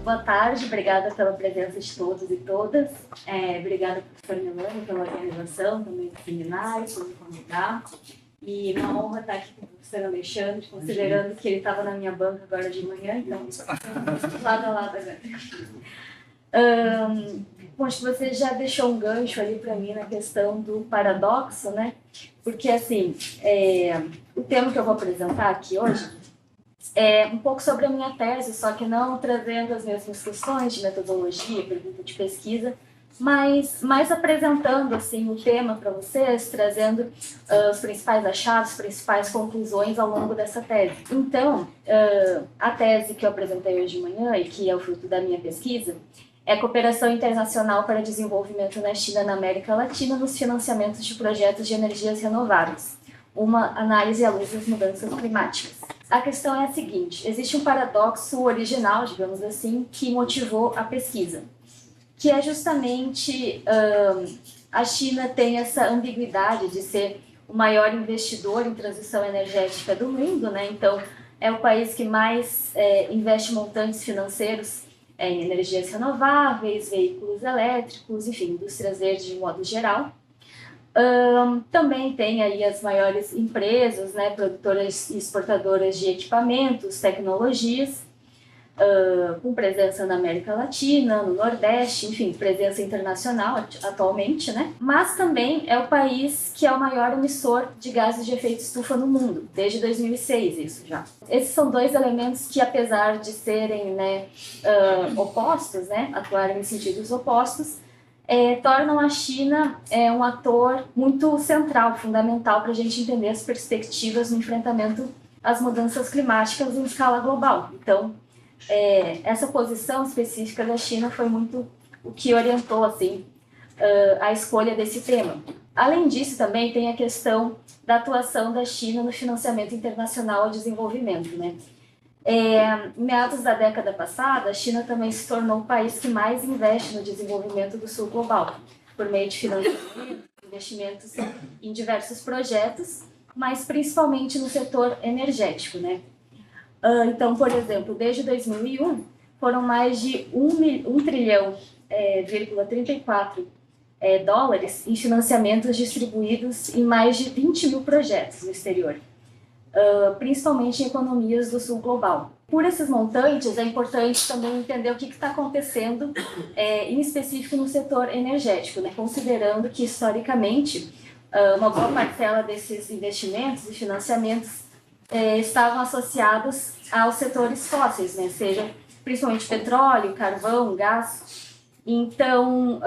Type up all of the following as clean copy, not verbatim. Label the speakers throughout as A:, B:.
A: Boa tarde, obrigada pela presença de todos e todas. Obrigada, professora Melanie, pela organização também do seminário, por me convidar. E uma honra estar aqui com o professor Alexandre, considerando que ele estava na minha banca agora de manhã, então, lado a lado agora. Bom, acho que você já deixou um gancho ali para mim na questão do paradoxo, né? Porque, assim, o tema que eu vou apresentar aqui hoje é um pouco sobre a minha tese, só que não trazendo as mesmas questões de metodologia, pergunta de pesquisa, mas mais apresentando assim, o tema para vocês, trazendo os principais achados, as principais conclusões ao longo dessa tese. Então, a tese que eu apresentei hoje de manhã, e que é o fruto da minha pesquisa, é Cooperação Internacional para Desenvolvimento na China e na América Latina nos financiamentos de projetos de energias renováveis. Uma análise à luz das mudanças climáticas. A questão é a seguinte: existe um paradoxo original, digamos assim, que motivou a pesquisa, que é justamente a China tem essa ambiguidade de ser o maior investidor em transição energética do mundo, né? Então, é o país que mais investe montantes financeiros em energias renováveis, veículos elétricos, enfim, indústrias verdes de modo geral. Também tem aí as maiores empresas, né, produtoras e exportadoras de equipamentos, tecnologias, com presença na América Latina, no Nordeste, enfim, presença internacional atualmente, né? Mas também é o país que é o maior emissor de gases de efeito estufa no mundo, desde 2006 isso já. Esses são dois elementos que, apesar de serem, né, opostos, né, atuarem em sentidos opostos, tornam a China um ator muito central, fundamental para a gente entender as perspectivas no enfrentamento às mudanças climáticas em escala global. Então, essa posição específica da China foi muito o que orientou assim, a escolha desse tema. Além disso, também tem a questão da atuação da China no financiamento internacional ao desenvolvimento, né? Em meados da década passada, a China também se tornou o país que mais investe no desenvolvimento do sul global, por meio de financiamento, investimentos em diversos projetos, mas principalmente no setor energético, né? Então, por exemplo, desde 2001, foram mais de 1 trilhão, 34 dólares em financiamentos distribuídos em mais de 20 mil projetos no exterior. Principalmente em economias do sul global. Por esses montantes, é importante também entender o que está acontecendo, em específico no setor energético, né? Considerando que, historicamente, uma boa parcela desses investimentos e financiamentos estavam associados aos setores fósseis, né? Seja principalmente petróleo, carvão, gás. Então,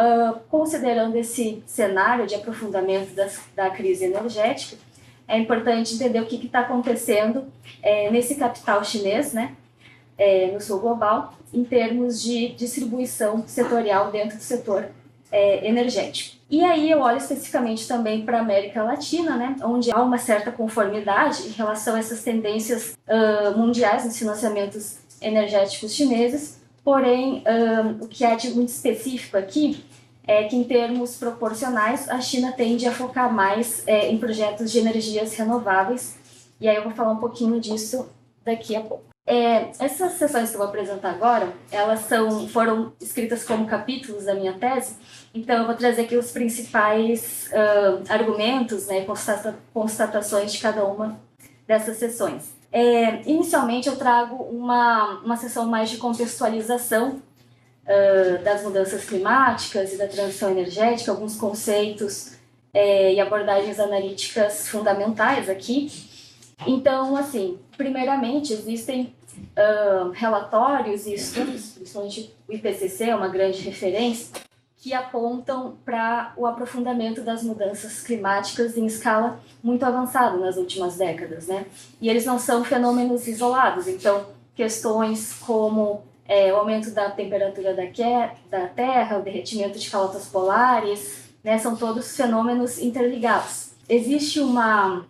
A: considerando esse cenário de aprofundamento da crise energética, é importante entender o que está acontecendo nesse capital chinês, né, no sul global, em termos de distribuição setorial dentro do setor energético. E aí eu olho especificamente também para a América Latina, né, onde há uma certa conformidade em relação a essas tendências mundiais nos financiamentos energéticos chineses, porém, o que há de muito específico aqui é que, em termos proporcionais, a China tende a focar mais em projetos de energias renováveis, e aí eu vou falar um pouquinho disso daqui a pouco. Essas sessões que eu vou apresentar agora, elas foram escritas como capítulos da minha tese, então eu vou trazer aqui os principais argumentos, né, constatações de cada uma dessas sessões. Inicialmente eu trago uma sessão mais de contextualização das mudanças climáticas e da transição energética, alguns conceitos e abordagens analíticas fundamentais aqui. Então, assim, primeiramente, existem relatórios e estudos, principalmente o IPCC é uma grande referência, que apontam para o aprofundamento das mudanças climáticas em escala muito avançada nas últimas décadas, né? E eles não são fenômenos isolados, então questões como o aumento da temperatura da Terra, o derretimento de calotas polares, né, são todos fenômenos interligados. Existe uma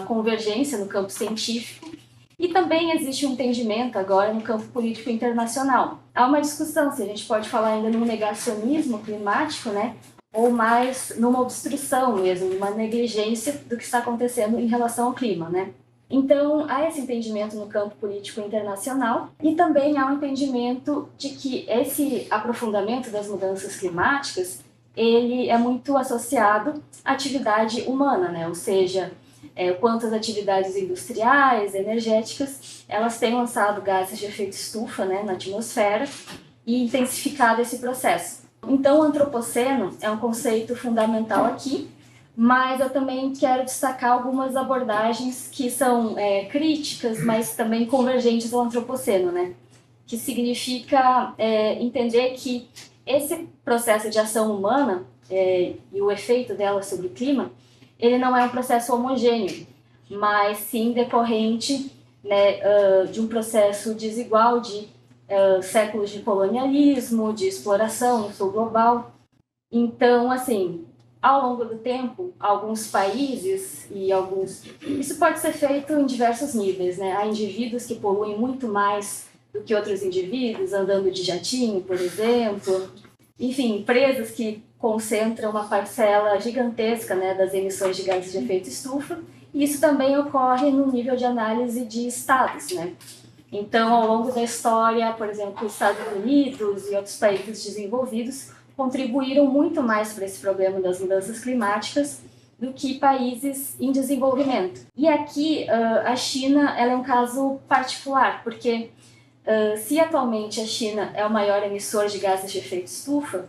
A: convergência no campo científico e também existe um entendimento agora no campo político internacional. Há uma discussão se a gente pode falar ainda num negacionismo climático, né, ou mais numa obstrução mesmo, numa negligência do que está acontecendo em relação ao clima, né. Então, há esse entendimento no campo político internacional e também há um entendimento de que esse aprofundamento das mudanças climáticas, ele é muito associado à atividade humana, né? Ou seja, quanto às atividades industriais, energéticas, elas têm lançado gases de efeito estufa, né, na atmosfera e intensificado esse processo. Então, o antropoceno é um conceito fundamental aqui, mas eu também quero destacar algumas abordagens que são críticas, mas também convergentes ao antropoceno, né? Que significa entender que esse processo de ação humana e o efeito dela sobre o clima, ele não é um processo homogêneo, mas sim decorrente, né, de um processo desigual de séculos de colonialismo, de exploração no sul global. Então, assim, ao longo do tempo, alguns países Isso pode ser feito em diversos níveis, né? Há indivíduos que poluem muito mais do que outros indivíduos, andando de jatinho, por exemplo. Enfim, empresas que concentram uma parcela gigantesca, né, das emissões de gases de efeito estufa. E isso também ocorre no nível de análise de estados, né? Então, ao longo da história, por exemplo, os Estados Unidos e outros países desenvolvidos contribuíram muito mais para esse problema das mudanças climáticas do que países em desenvolvimento. E aqui a China ela é um caso particular, porque se atualmente a China é o maior emissor de gases de efeito estufa,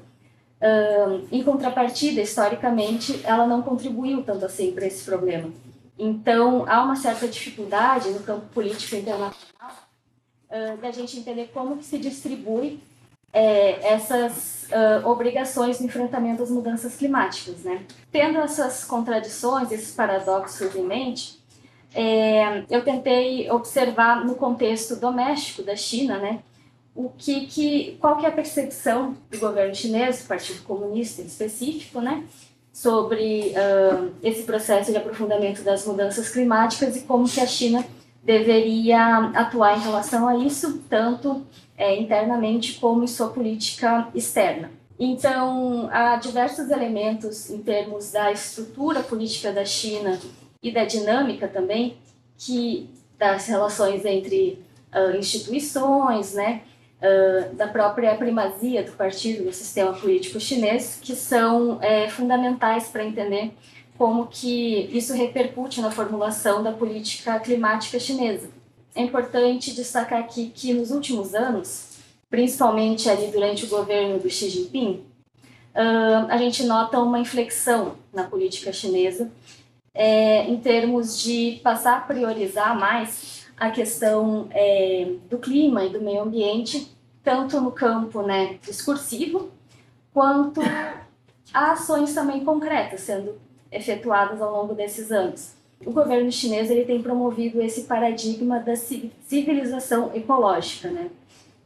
A: em contrapartida, historicamente, ela não contribuiu tanto assim para esse problema. Então, há uma certa dificuldade no campo político internacional da gente entender como que se distribui essas obrigações no enfrentamento às mudanças climáticas, né? Tendo essas contradições, esses paradoxos em mente, eu tentei observar no contexto doméstico da China, né, qual que é a percepção do governo chinês, do Partido Comunista em específico, né, sobre esse processo de aprofundamento das mudanças climáticas e como que a China deveria atuar em relação a isso, tanto internamente como em sua política externa. Então, há diversos elementos em termos da estrutura política da China e da dinâmica também, das relações entre instituições, né, da própria primazia do partido no sistema político chinês, que são fundamentais para entender como que isso repercute na formulação da política climática chinesa. É importante destacar aqui que nos últimos anos, principalmente ali durante o governo do Xi Jinping, a gente nota uma inflexão na política chinesa em termos de passar a priorizar mais a questão do clima e do meio ambiente, tanto no campo, né, discursivo, quanto a ações também concretas sendo efetuadas ao longo desses anos. O governo chinês ele tem promovido esse paradigma da civilização ecológica, né?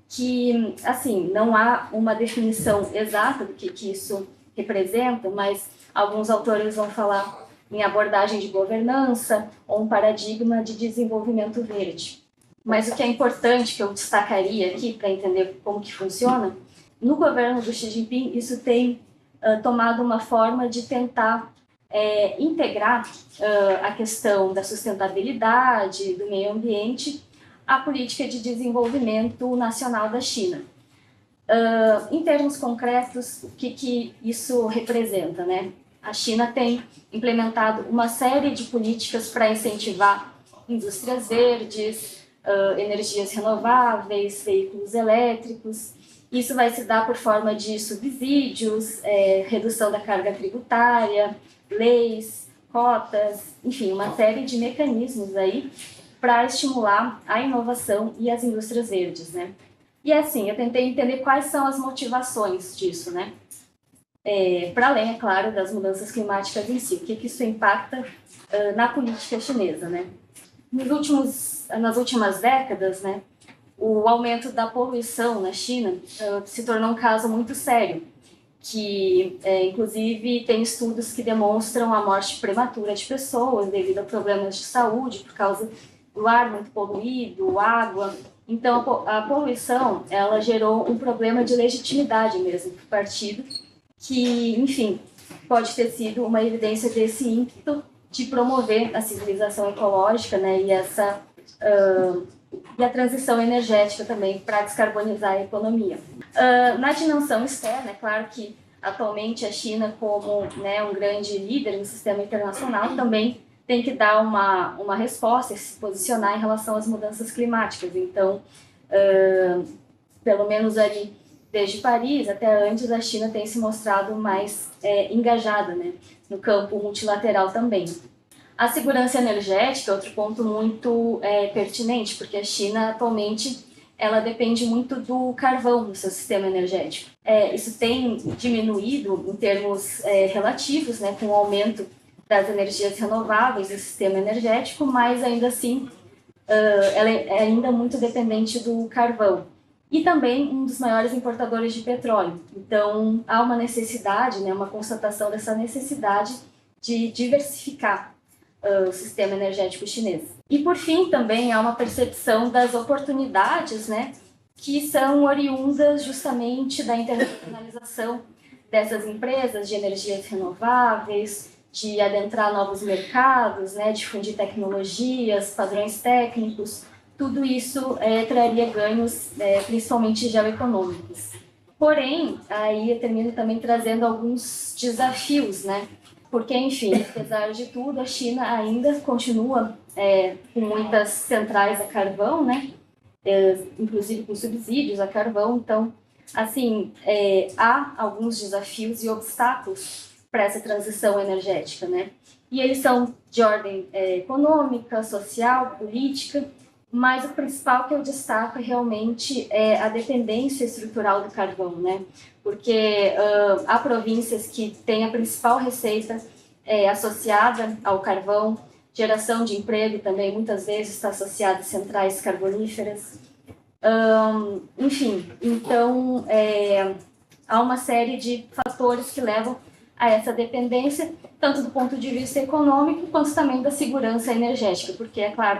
A: Que, assim, não há uma definição exata do que isso representa, mas alguns autores vão falar em abordagem de governança ou um paradigma de desenvolvimento verde. Mas o que é importante, que eu destacaria aqui para entender como que funciona, no governo do Xi Jinping isso tem tomado uma forma de tentar integrar a questão da sustentabilidade, do meio ambiente, à política de desenvolvimento nacional da China. Em termos concretos, o que isso representa, né? A China tem implementado uma série de políticas para incentivar indústrias verdes, energias renováveis, veículos elétricos. Isso vai se dar por forma de subsídios, redução da carga tributária, leis, cotas, enfim, uma série de mecanismos aí para estimular a inovação e as indústrias verdes, né? E assim, eu tentei entender quais são as motivações disso, né? Para além, é claro, das mudanças climáticas em si, o que isso impacta na política chinesa, né? Nas últimas décadas, né, o aumento da poluição na China se tornou um caso muito sério, que inclusive tem estudos que demonstram a morte prematura de pessoas devido a problemas de saúde por causa do ar muito poluído, água. Então a poluição ela gerou um problema de legitimidade mesmo para o partido, que enfim pode ter sido uma evidência desse ímpeto de promover a civilização ecológica, né, e a transição energética também para descarbonizar a economia. Na dimensão externa, é claro que atualmente a China, como, né, um grande líder no sistema internacional, também tem que dar uma resposta e se posicionar em relação às mudanças climáticas. Então, pelo menos ali desde Paris até antes, a China tem se mostrado mais engajada, né, no campo multilateral também. A segurança energética é outro ponto muito pertinente, porque a China atualmente ela depende muito do carvão no seu sistema energético. Isso tem diminuído em termos relativos, né, com o aumento das energias renováveis do sistema energético, mas ainda assim ela é ainda muito dependente do carvão. E também um dos maiores importadores de petróleo. Então, há uma necessidade, né, uma constatação dessa necessidade de diversificar o sistema energético chinês. E, por fim, também há uma percepção das oportunidades, né, que são oriundas justamente da internacionalização dessas empresas de energias renováveis, de adentrar novos mercados, né, difundir tecnologias, padrões técnicos. Tudo isso traria ganhos, principalmente geoeconômicos. Porém, aí eu termino também trazendo alguns desafios, né? Porque, enfim, apesar de tudo, a China ainda continua com muitas centrais a carvão, né? Inclusive com subsídios a carvão. Então, assim, há alguns desafios e obstáculos para essa transição energética, né? E eles são de ordem econômica, social, política, mas o principal que eu destaco realmente é a dependência estrutural do carvão, né? Porque há províncias que têm a principal receita associada ao carvão, geração de emprego também muitas vezes está associada a centrais carboníferas. Enfim, então há uma série de fatores que levam a essa dependência, tanto do ponto de vista econômico, quanto também da segurança energética, porque, é claro,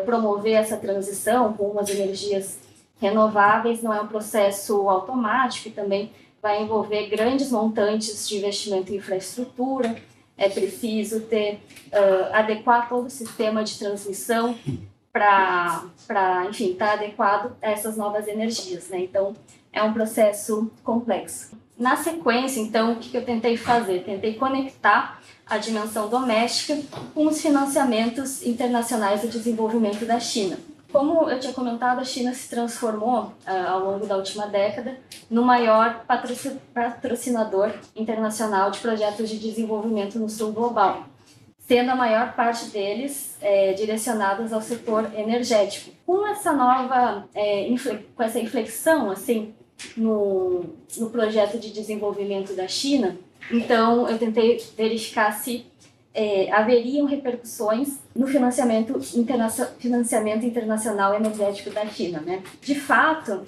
A: promover essa transição com as energias renováveis não é um processo automático e também vai envolver grandes montantes de investimento em infraestrutura. É preciso adequar todo o sistema de transmissão para enfim, estar adequado a essas novas energias, né? Então, é um processo complexo. Na sequência, então, o que eu tentei fazer? Tentei conectar a dimensão doméstica com os financiamentos internacionais do desenvolvimento da China. Como eu tinha comentado, a China se transformou, ao longo da última década, no maior patrocinador internacional de projetos de desenvolvimento no sul global, sendo a maior parte deles direcionados ao setor energético. Com essa nova, com essa inflexão, assim, no projeto de desenvolvimento da China, então eu tentei verificar se haveriam repercussões no financiamento internacional energético da China, né? De fato,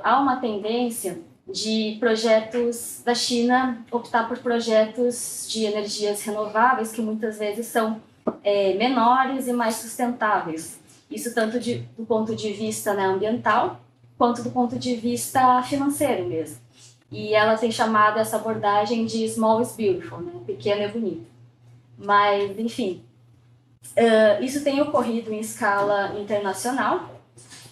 A: há uma tendência de projetos da China optar por projetos de energias renováveis que muitas vezes são menores e mais sustentáveis. Isso tanto do ponto de vista, né, ambiental, quanto do ponto de vista financeiro mesmo. E ela tem chamado essa abordagem de small is beautiful, né? Pequeno é bonito. Mas, enfim, isso tem ocorrido em escala internacional.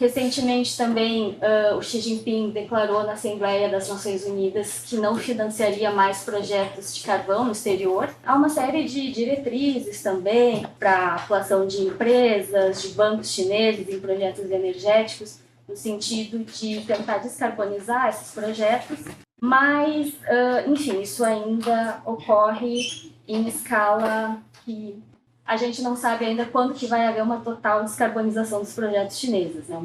A: Recentemente também o Xi Jinping declarou na Assembleia das Nações Unidas que não financiaria mais projetos de carvão no exterior. Há uma série de diretrizes também para a atuação de empresas, de bancos chineses em projetos energéticos, no sentido de tentar descarbonizar esses projetos. Mas, enfim, isso ainda ocorre em escala que a gente não sabe ainda quando que vai haver uma total descarbonização dos projetos chineses, né?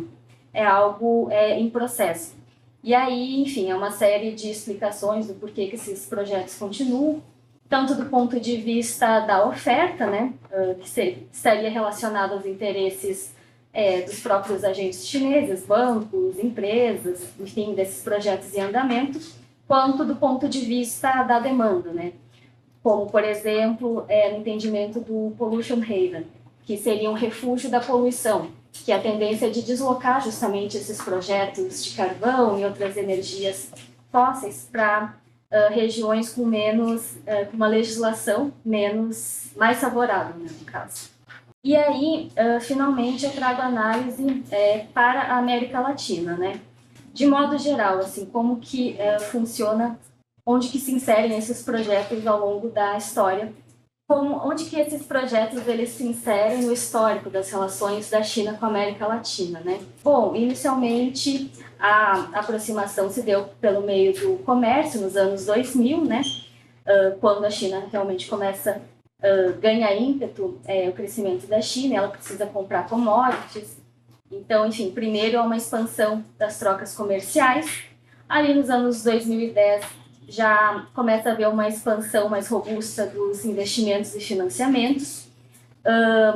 A: É algo em processo. E aí, enfim, é uma série de explicações do porquê que esses projetos continuam, tanto do ponto de vista da oferta, né, que estaria relacionado aos interesses dos próprios agentes chineses, bancos, empresas, enfim, desses projetos em andamento, quanto do ponto de vista da demanda, né? Como, por exemplo, no entendimento do pollution haven, que seria um refúgio da poluição, que é a tendência de deslocar justamente esses projetos de carvão e outras energias fósseis para regiões com menos, com uma legislação mais favorável, né, no caso. E aí, finalmente, eu trago análise para a América Latina, né? De modo geral, assim, como que funciona, onde que se inserem esses projetos ao longo da história, onde que esses projetos eles se inserem no histórico das relações da China com a América Latina, né? Bom, inicialmente a aproximação se deu pelo meio do comércio nos anos 2000, né? Quando a China realmente começa a ganhar ímpeto, o crescimento da China, ela precisa comprar commodities. Então, enfim, primeiro é uma expansão das trocas comerciais. Ali nos anos 2010 já começa a haver uma expansão mais robusta dos investimentos e financiamentos.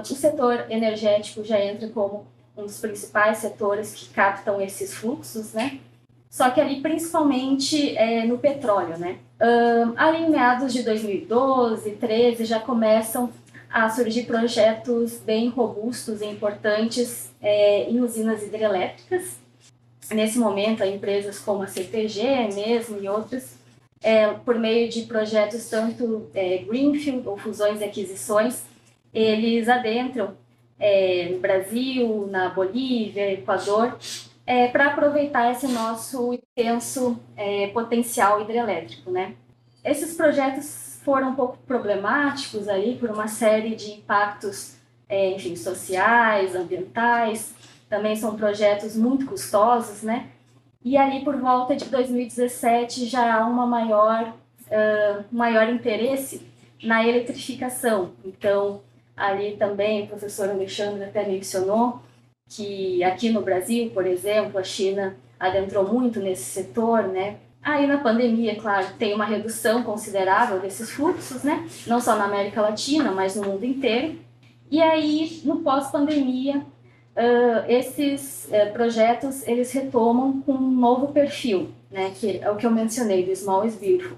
A: O setor energético já entra como um dos principais setores que captam esses fluxos, né? Só que ali principalmente no petróleo, né? Ali em meados de 2012, 2013, já começam a surgir projetos bem robustos e importantes em usinas hidrelétricas. Nesse momento, empresas como a CPG mesmo e outras, por meio de projetos tanto greenfield ou fusões e aquisições, eles adentram no Brasil, na Bolívia, Equador, para aproveitar esse nosso intenso potencial hidrelétrico, né? Esses projetos foram um pouco problemáticos aí por uma série de impactos, enfim, sociais, ambientais. Também são projetos muito custosos, né? E ali por volta de 2017 já há maior interesse na eletrificação. Então, ali também o professor Alexandre até mencionou que aqui no Brasil, por exemplo, a China adentrou muito nesse setor, né? Aí na pandemia, claro, tem uma redução considerável desses fluxos, né? Não só na América Latina, mas no mundo inteiro. E aí, no pós-pandemia, esses projetos eles retomam com um novo perfil, né? Que é o que eu mencionei, do Small is Beautiful.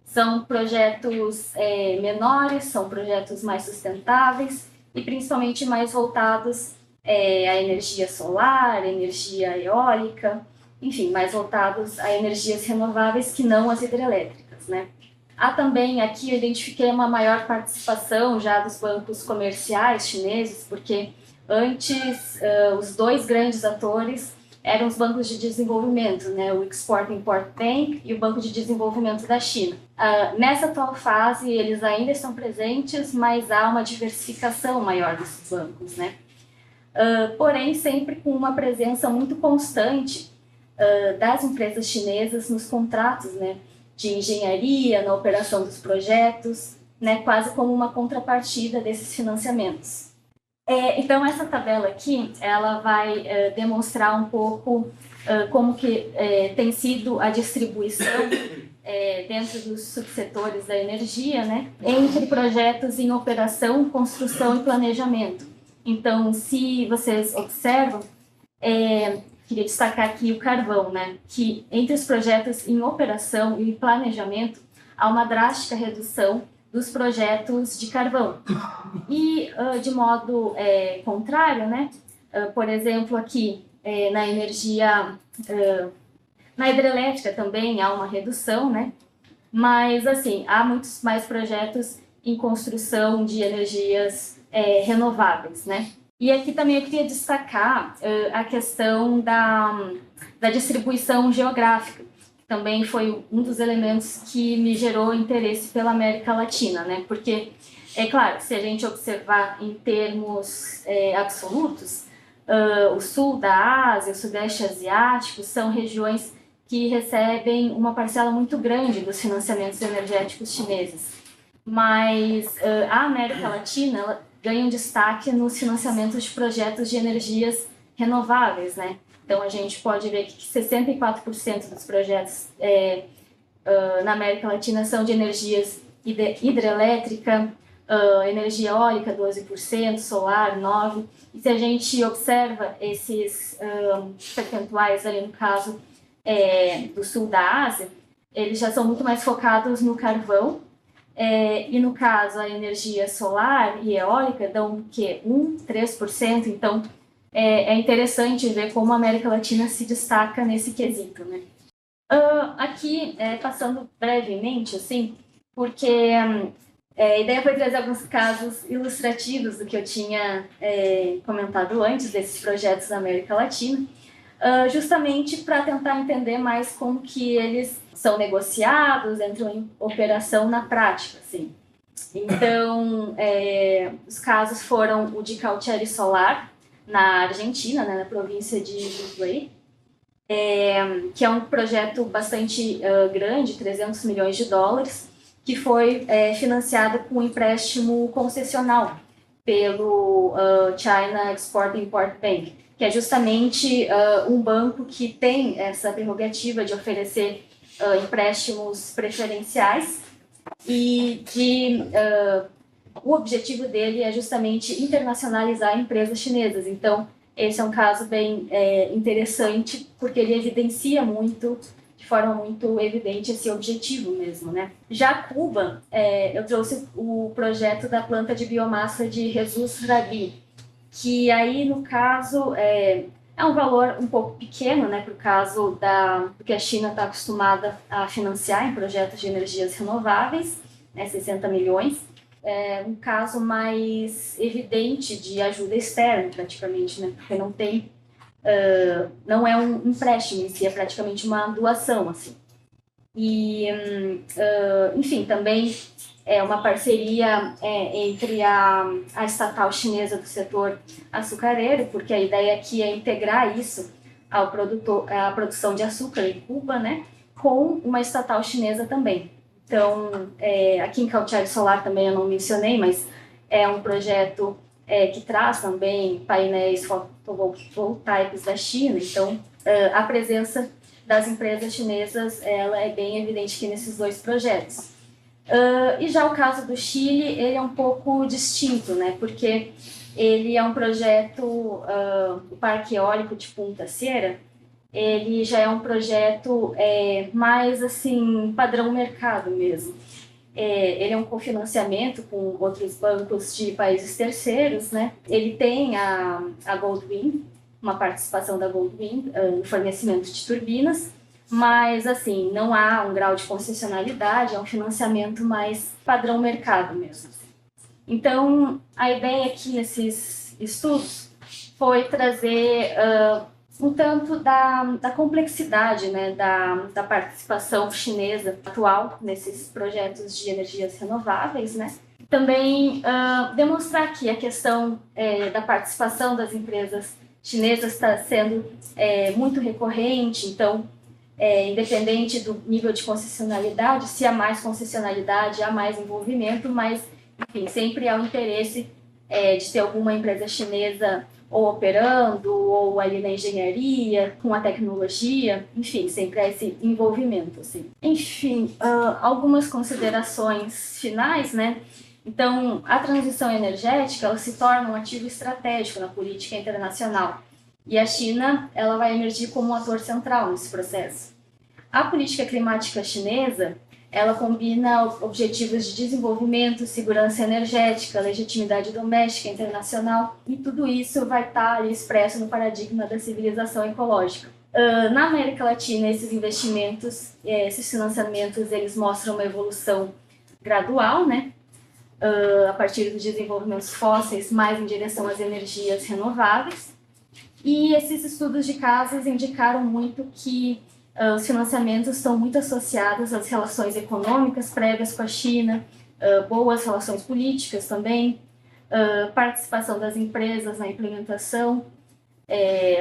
A: São projetos menores, são projetos mais sustentáveis e principalmente mais voltados à energia solar, energia eólica, enfim, mais voltados a energias renováveis que não as hidrelétricas, né? Há também, aqui eu identifiquei uma maior participação já dos bancos comerciais chineses, porque antes os dois grandes atores eram os bancos de desenvolvimento, né? O Export-Import Bank e o Banco de Desenvolvimento da China. Nessa atual fase, eles ainda estão presentes, mas há uma diversificação maior desses bancos, né? Porém, sempre com uma presença muito constante das empresas chinesas nos contratos, né, de engenharia, na operação dos projetos, né, quase como uma contrapartida desses financiamentos. Então, essa tabela aqui, ela vai demonstrar um pouco como que tem sido a distribuição dentro dos subsetores da energia, né, entre projetos em operação, construção e planejamento. Então, se vocês observam, queria destacar aqui o carvão, né? Que entre os projetos em operação e planejamento há uma drástica redução dos projetos de carvão. E, de modo contrário, né? Por exemplo, aqui na energia, na hidrelétrica também há uma redução, né? Mas, assim, há muitos mais projetos em construção de energias renováveis, né? E aqui também eu queria destacar a questão da distribuição geográfica, que também foi um dos elementos que me gerou interesse pela América Latina, né? Porque, é claro, se a gente observar em termos absolutos, o sul da Ásia, o sudeste asiático, são regiões que recebem uma parcela muito grande dos financiamentos energéticos chineses. Mas a América Latina, ela ganha um destaque nos financiamentos de projetos de energias renováveis, né? Então, a gente pode ver que 64% dos projetos na América Latina são de energias hidrelétrica, energia eólica, 12%, solar, 9%. E se a gente observa esses percentuais ali, no caso do sul da Ásia, eles já são muito mais focados no carvão, e no caso a energia solar e eólica dão o quê? 3%. Então é interessante ver como a América Latina se destaca nesse quesito, né? Aqui, passando brevemente, assim, porque a ideia foi trazer alguns casos ilustrativos do que eu tinha comentado antes desses projetos na América Latina, justamente para tentar entender mais como que eles são negociados, entram em operação na prática, assim. Então, os casos foram o de Caucherry Solar, na Argentina, né, na província de Jujuy, que é um projeto bastante grande, 300 milhões de dólares, que foi financiado com um empréstimo concessional pelo China Export-Import Bank, que é justamente um banco que tem essa prerrogativa de oferecer empréstimos preferenciais e o objetivo dele é justamente internacionalizar empresas chinesas. Então, esse é um caso bem interessante, porque ele evidencia muito, de forma muito evidente, esse objetivo mesmo, né? Já Cuba, eu trouxe o projeto da planta de biomassa de Jesus Rabi, que aí, no caso, é um valor um pouco pequeno, né, para o caso do que a China está acostumada a financiar em projetos de energias renováveis, né, 60 milhões. Um caso mais evidente de ajuda externa, praticamente, né, porque não é um empréstimo em si, é praticamente uma doação, assim. E, enfim, também é uma parceria entre a estatal chinesa do setor açucareiro, porque a ideia aqui é integrar isso à produção de açúcar em Cuba, né, com uma estatal chinesa também. Então, aqui em Caucherry Solar também eu não mencionei, mas é um projeto que traz também painéis fotovoltaicos da China. Então, a presença das empresas chinesas ela é bem evidente aqui nesses dois projetos. E já o caso do Chile, ele é um pouco distinto, né? Porque ele é um projeto, o Parque Eólico de Punta Sierra, ele já é um projeto mais, assim, padrão mercado mesmo. Ele é um cofinanciamento com outros bancos de países terceiros, né? Ele tem a Goldwind, uma participação da Goldwind no fornecimento de turbinas, mas, assim, não há um grau de concessionalidade, é um financiamento mais padrão mercado mesmo. Então, a ideia aqui nesses estudos foi trazer um tanto da complexidade, né, da participação chinesa atual nesses projetos de energias renováveis, né? Também demonstrar que a questão da participação das empresas chinesas está sendo muito recorrente, então, independente do nível de concessionalidade, se há mais concessionalidade, há mais envolvimento, mas, enfim, sempre há o interesse de ter alguma empresa chinesa ou operando, ou ali na engenharia, com a tecnologia, enfim, sempre há esse envolvimento, assim. Enfim, algumas considerações finais, né? Então, a transição energética, ela se torna um ativo estratégico na política internacional, e a China, ela vai emergir como um ator central nesse processo. A política climática chinesa, ela combina objetivos de desenvolvimento, segurança energética, legitimidade doméstica e internacional, e tudo isso vai estar ali expresso no paradigma da civilização ecológica. Na América Latina, esses investimentos, esses financiamentos, eles mostram uma evolução gradual, né? A partir dos desenvolvimentos fósseis, mais em direção às energias renováveis. E esses estudos de casos indicaram muito que os financiamentos estão muito associados às relações econômicas prévias com a China, boas relações políticas também, participação das empresas na implementação,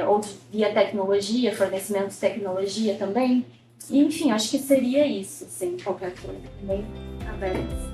A: ou via tecnologia, fornecimento de tecnologia também. E, enfim, acho que seria isso, sem qualquer coisa. Também aberto.